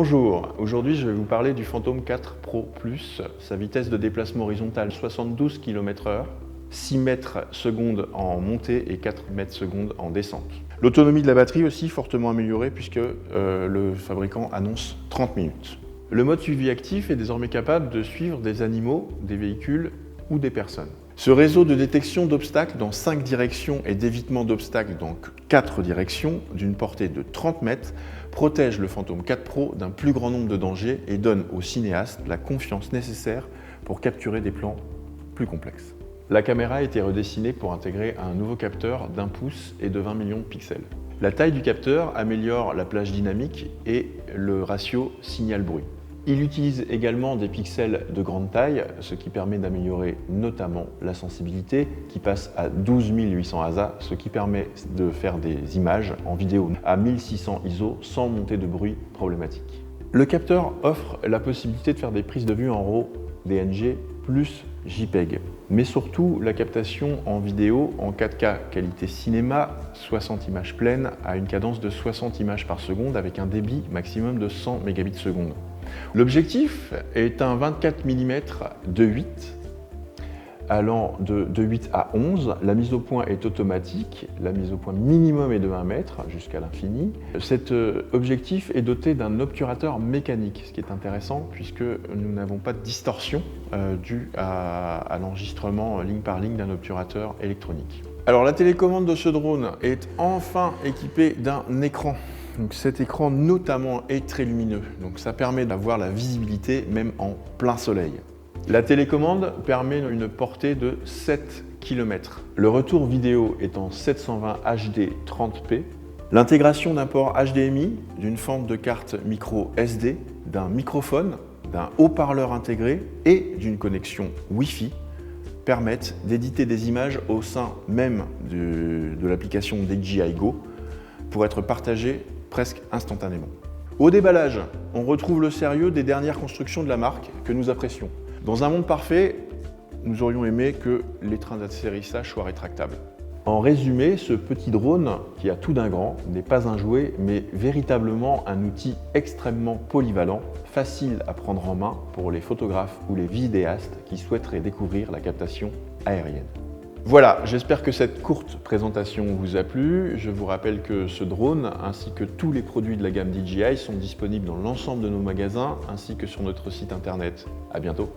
Bonjour, aujourd'hui je vais vous parler du Phantom 4 Pro Plus. Sa vitesse de déplacement horizontale 72 km/h, 6 mètres secondes en montée et 4 mètres secondes en descente. L'autonomie de la batterie aussi fortement améliorée puisque le fabricant annonce 30 minutes. Le mode suivi actif est désormais capable de suivre des animaux, des véhicules ou des personnes. Ce réseau de détection d'obstacles dans 5 directions et d'évitement d'obstacles dans 4 directions, d'une portée de 30 mètres, protège le Phantom 4 Pro d'un plus grand nombre de dangers et donne aux cinéastes la confiance nécessaire pour capturer des plans plus complexes. La caméra a été redessinée pour intégrer un nouveau capteur d'1 pouce et de 20 millions de pixels. La taille du capteur améliore la plage dynamique et le ratio signal-bruit. Il utilise également des pixels de grande taille, ce qui permet d'améliorer notamment la sensibilité qui passe à 12 800 ASA, ce qui permet de faire des images en vidéo à 1600 ISO sans montée de bruit problématique. Le capteur offre la possibilité de faire des prises de vue en RAW, DNG plus JPEG, mais surtout la captation en vidéo en 4K qualité cinéma, 60 images pleines à une cadence de 60 images par seconde avec un débit maximum de 100 mégabits seconde. L'objectif est un 24 mm 2.8 allant de 8 à 11. La mise au point est automatique, la mise au point minimum est de 1 mètre jusqu'à l'infini. Cet objectif est doté d'un obturateur mécanique, ce qui est intéressant puisque nous n'avons pas de distorsion due à l'enregistrement ligne par ligne d'un obturateur électronique. Alors la télécommande de ce drone est enfin équipée d'un écran. Donc cet écran notamment est très lumineux, donc ça permet d'avoir la visibilité même en plein soleil. La télécommande permet une portée de 7 km. Le retour vidéo est en 720 HD 30p. L'intégration d'un port HDMI, d'une fente de carte micro SD, d'un microphone, d'un haut-parleur intégré et d'une connexion Wi-Fi permettent d'éditer des images au sein même de l'application DJI Go pour être partagées presque instantanément. Au déballage, on retrouve le sérieux des dernières constructions de la marque que nous apprécions. Dans un monde parfait, nous aurions aimé que les trains d'atterrissage soient rétractables. En résumé, ce petit drone, qui a tout d'un grand, n'est pas un jouet, mais véritablement un outil extrêmement polyvalent, facile à prendre en main pour les photographes ou les vidéastes qui souhaiteraient découvrir la captation aérienne. Voilà, j'espère que cette courte présentation vous a plu. Je vous rappelle que ce drone ainsi que tous les produits de la gamme DJI sont disponibles dans l'ensemble de nos magasins ainsi que sur notre site internet. À bientôt.